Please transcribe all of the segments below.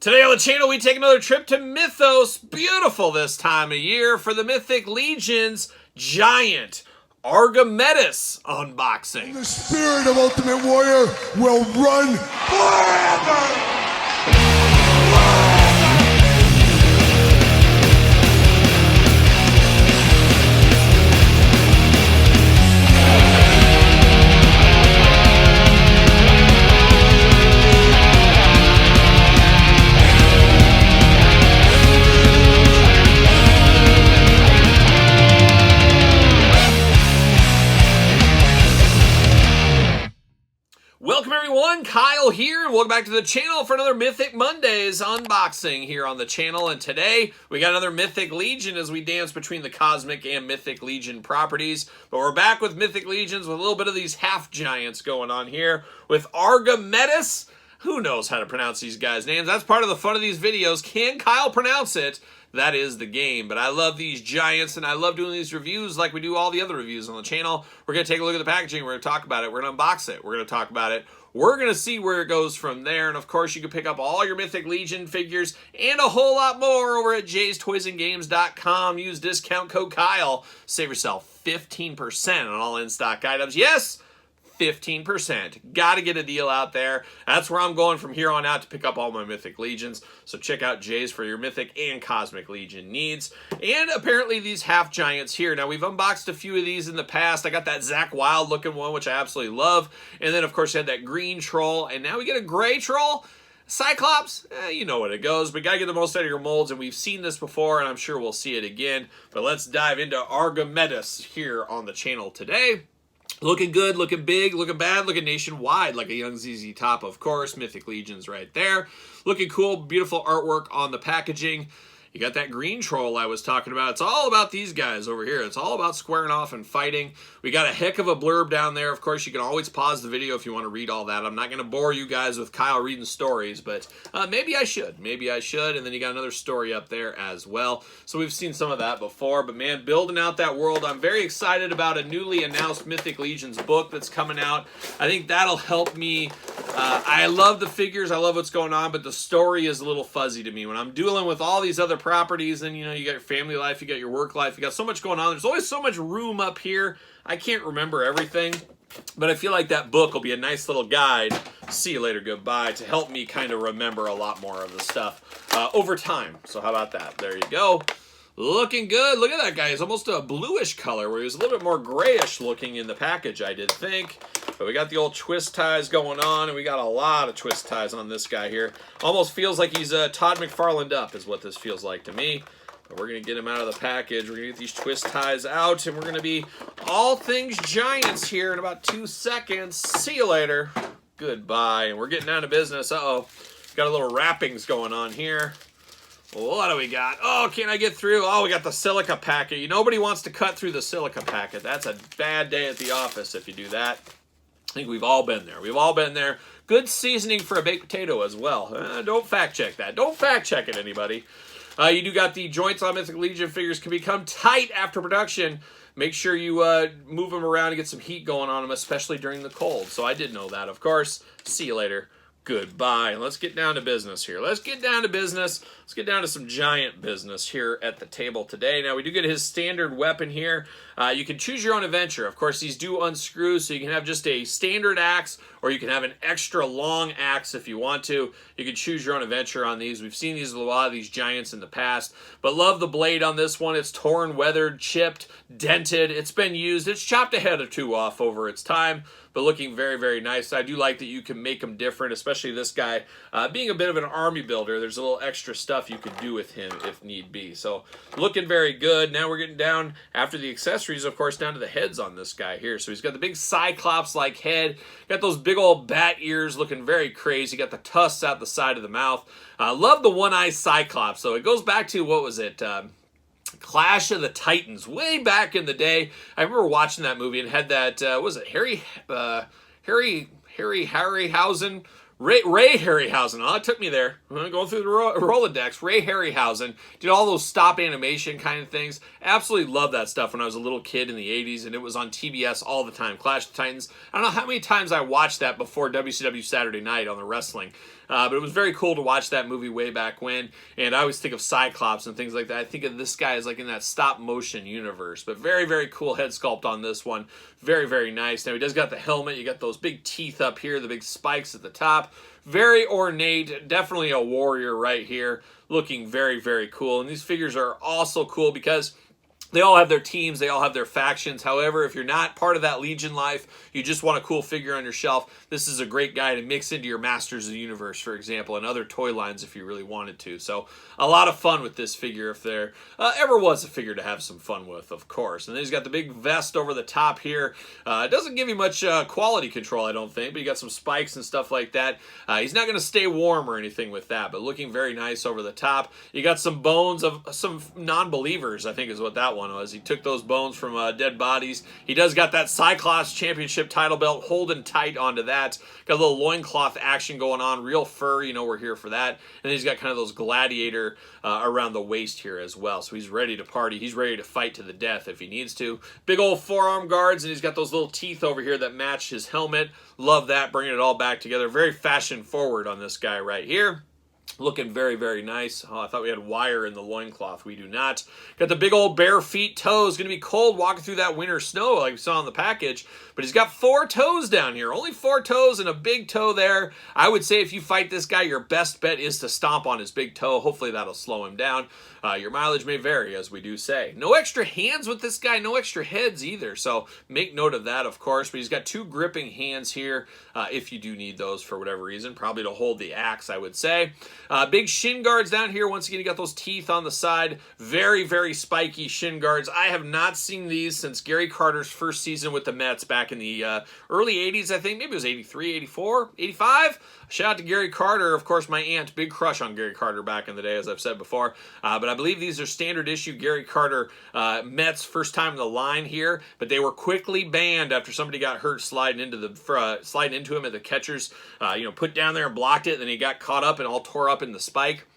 Today on the channel, we take another trip to Mythos. Beautiful this time of year for the Mythic Legion's giant Argemedes unboxing. The spirit of Ultimate Warrior will run forever! Welcome everyone, Kyle here, and welcome back to the channel for another Mythic Mondays unboxing here on the channel. And today, we got another Mythic Legion as we dance between the Cosmic and Mythic Legion properties. But we're back with Mythic Legions with a little bit of these half giants going on here with Argemedes. Who knows how to pronounce these guys' names? That's part of the fun of these videos. Can Kyle pronounce it? That is the game. But I love these giants, and I love doing these reviews like we do all the other reviews on the channel. We're going to take a look at the packaging. We're going to talk about it. We're going to unbox it. We're going to talk about it. We're going to see where it goes from there. And, of course, you can pick up all your Mythic Legion figures and a whole lot more over at jaystoysandgames.com. Use discount code Kyle. Save yourself 15% on all in-stock items. Yes! 15%. Got to get a deal out there. That's where I'm going from here on out to pick up all my Mythic Legions. So check out Jay's for your Mythic and Cosmic Legion needs. And apparently these half giants here. Now we've unboxed a few of these in the past. I got that Zach Wild looking one, which I absolutely love. And then of course you had that green troll. And now we get a gray troll. Cyclops, you know what it goes. We got to get the most out of your molds, and we've seen this before, and I'm sure we'll see it again. But let's dive into Argemedes here on the channel today. Looking good, looking big, looking bad, looking nationwide like a young ZZ Top, of course. Mythic Legions right there. Looking cool, beautiful artwork on the packaging. You got that green troll I was talking about. It's all about these guys over here. It's all about squaring off and fighting. We got a heck of a blurb down there. Of course, you can always pause the video if you want to read all that. I'm not going to bore you guys with Kyle reading stories, but maybe I should. Maybe I should. And then you got another story up there as well. So we've seen some of that before. But man, building out that world. I'm very excited about a newly announced Mythic Legions book that's coming out. I think that'll help me. I love the figures. I love what's going on, but the story is a little fuzzy to me. When I'm dealing with all these other properties, and you know, you got your family life, you got your work life, you got so much going on. There's always so much room up here. I can't remember everything, but I feel like that book will be a nice little guide. See you later, goodbye, to help me kind of remember a lot more of the stuff over time. So how about that? There you go. Looking good. Look at that guy. He's almost a bluish color, where he was a little bit more grayish looking in the package, I did think. But we got the old twist ties going on, and we got a lot of twist ties on this guy here. Almost feels like he's Todd McFarlane up is what this feels like to me. But we're going to get him out of the package. We're going to get these twist ties out, and we're going to be all things giants here in about 2 seconds. See you later. Goodbye. And we're getting down to business. Uh-oh. Got a little wrappings going on here. What do we got? Oh, can I get through? Oh, we got the silica packet. Nobody wants to cut through the silica packet. That's a bad day at the office if you do that. I think we've all been there. We've all been there. Good seasoning for a baked potato as well. Don't fact check that. Don't fact check it, anybody. You do got the joints on Mythic Legion figures can become tight after production. Make sure you move them around and get some heat going on them, especially during the cold. So I did know that, of course. See you later. Goodbye. And let's get down to business here. Let's get down to business. Let's get down to some giant business here at the table today. Now, we do get his standard weapon here. You can choose your own adventure. Of course, these do unscrew, so you can have just a standard axe, or you can have an extra long axe if you want to. You can choose your own adventure on these. We've seen these a lot of these giants in the past, but love the blade on this one. It's torn, weathered, chipped, dented. It's been used. It's chopped a head or two off over its time, but looking very, very nice. I do like that you can make them different, especially this guy. Being a bit of an army builder, there's a little extra stuff you could do with him if need be. So looking very good. Now we're getting down, after the accessories, of course, down to the heads on this guy here. So he's got the big Cyclops-like head. Got those big old bat ears looking very crazy. Got the tusks out the side of the mouth. Love the one-eye Cyclops. So it goes back to, what was it? Clash of the Titans, way back in the day. I remember watching that movie and had that, was it Harryhausen? Ray Harryhausen. Oh, it took me there. I'm going through the Rolodex. Ray Harryhausen did all those stop animation kind of things. Absolutely loved that stuff when I was a little kid in the 80s, and it was on TBS all the time. Clash of the Titans. I don't know how many times I watched that before WCW Saturday Night on the wrestling. But it was very cool to watch that movie way back when. And I always think of Cyclops and things like that. I think of this guy as like in that stop motion universe. But very, very cool head sculpt on this one. Very, very nice. Now he does got the helmet. You got those big teeth up here, the big spikes at the top. Very ornate. Definitely a warrior right here. Looking very, very cool. And these figures are also cool because they all have their teams, they all have their factions. However, if you're not part of that Legion life, you just want a cool figure on your shelf, this is a great guy to mix into your Masters of the Universe, for example, and other toy lines if you really wanted to. So a lot of fun with this figure if there ever was a figure to have some fun with, of course. And then he's got the big vest over the top here. It doesn't give you much quality control, I don't think, but you got some spikes and stuff like that. He's not going to stay warm or anything with that, but looking very nice over the top. You got some bones of some non-believers, I think is what that one was. He took those bones from dead bodies. He does got that Cyclops Championship title belt holding tight onto that. Got a little loincloth action going on. Real fur, you know we're here for that. And then he's got kind of those gladiator around the waist here as well. So he's ready to party. He's ready to fight to the death if he needs to. Big old forearm guards, and he's got those little teeth over here that match his helmet. Love that, bringing it all back together. Very fashion forward on this guy right here. Looking very, very nice. Oh, I thought we had wire in the loincloth. We do not. Got the big old bare feet toes. Going to be cold walking through that winter snow like we saw in the package. But he's got 4 toes down here. Only 4 toes and a big toe there. I would say if you fight this guy, your best bet is to stomp on his big toe. Hopefully that'll slow him down. Your mileage may vary, as we do say. No extra hands with this guy. No extra heads either. So make note of that, of course. But he's got 2 gripping hands here if you do need those for whatever reason. Probably to hold the axe, I would say. Big shin guards down here. Once again, you got those teeth on the side. Very, very spiky shin guards. I have not seen these since Gary Carter's first season with the Mets back in the early 80s, I think. Maybe it was 83, 84, 85. Shout out to Gary Carter. Of course, my aunt, big crush on Gary Carter back in the day, as I've said before. But I believe these are standard issue Gary Carter Mets, first time in the line here. But they were quickly banned after somebody got hurt sliding into him at the catcher's, put down there and blocked it. Then he got caught up and all tore up in the spike.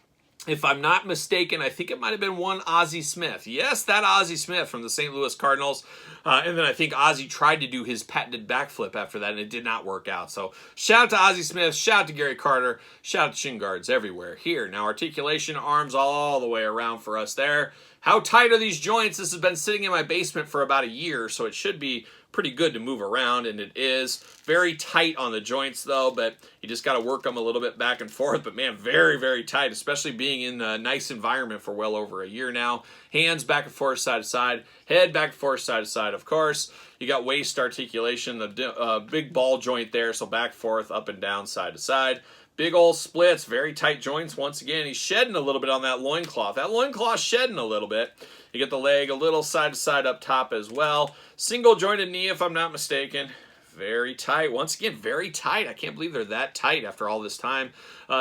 If I'm not mistaken, I think it might have been one Ozzie Smith. Yes, that Ozzie Smith from the St. Louis Cardinals. And then I think Ozzie tried to do his patented backflip after that, and it did not work out. So shout out to Ozzie Smith, shout out to Gary Carter, shout out to shin guards everywhere here. Now articulation, arms all the way around for us there. How tight are these joints? This has been sitting in my basement for about a year, so it should be pretty good to move around, and it is. Very tight on the joints, though, but you just got to work them a little bit back and forth. But, man, very, very tight, especially being in a nice environment for well over a year now. Hands back and forth, side to side. Head back and forth, side to side, of course. You got waist articulation, the big ball joint there, so back, forth, up and down, side to side. Big old splits, very tight joints. Once again, he's shedding a little bit on that loincloth. That loincloth's shedding a little bit. You get the leg a little side to side up top as well. Single jointed knee, if I'm not mistaken. Very tight. Once again, very tight. I can't believe they're that tight after all this time.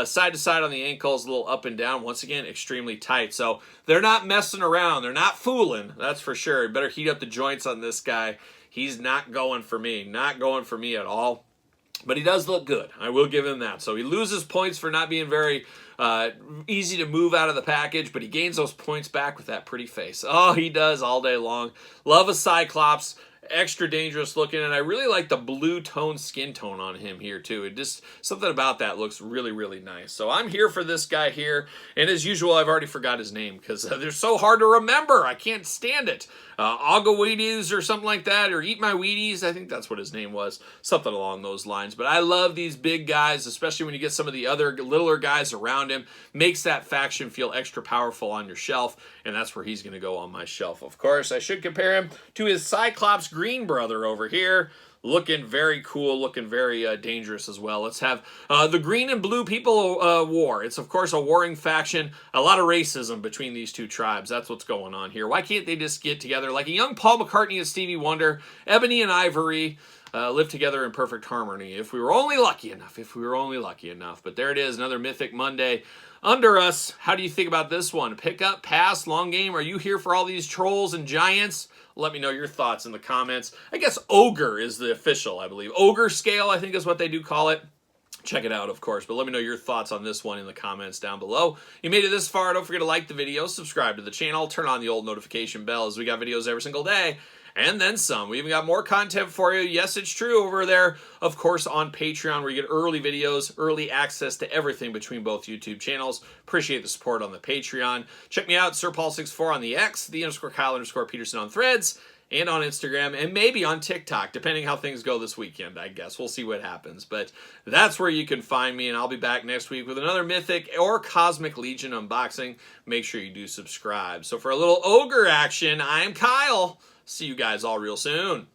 Side to side on the ankles, a little up and down. Once again, extremely tight. So they're not messing around. They're not fooling. That's for sure. You better heat up the joints on this guy. He's not going for me. Not going for me at all. But he does look good. I will give him that. So he loses points for not being very easy to move out of the package, but he gains those points back with that pretty face. Oh, he does all day long. Love a Cyclops. Extra dangerous looking, and I really like the blue tone skin tone on him here too. It just, something about that looks really, really nice. So I'm here for this guy here, and as usual, I've already forgot his name because they're so hard to remember. I can't stand it. Argemedes or something like that, or Eat My Wheaties. I think that's what his name was. Something along those lines. But I love these big guys, especially when you get some of the other littler guys around him. Makes that faction feel extra powerful on your shelf, and that's where he's going to go on my shelf. Of course, I should compare him to his Cyclops green brother over here. Looking very cool, looking very dangerous as well. Let's have the green and blue people war. It's, of course, a warring faction. A lot of racism between these two tribes. That's what's going on here. Why can't they just get together like a young Paul McCartney and Stevie Wonder, Ebony and Ivory, live together in perfect harmony? If we were only lucky enough. If we were only lucky enough. But there it is, another Mythic Monday under us. How do you think about this one? Pick up, pass, long game? Are you here for all these trolls and giants? Let me know your thoughts in the comments. I guess Ogre is the official, I believe. Ogre scale, I think is what they do call it. Check it out, of course. But let me know your thoughts on this one in the comments down below. You made it this far. Don't forget to like the video, subscribe to the channel, turn on the old notification bell as we got videos every single day and then some. We even got more content for you. Yes, it's true, over there, of course, on Patreon, where you get early videos, early access to everything between both YouTube channels. Appreciate the support on the Patreon. Check me out, SirPaul64 on the X, _Kyle_Peterson on Threads, and on Instagram, and maybe on TikTok, depending how things go this weekend, I guess. We'll see what happens. But that's where you can find me, and I'll be back next week with another Mythic or Cosmic Legion unboxing. Make sure you do subscribe. So for a little ogre action, I'm Kyle. See you guys all real soon.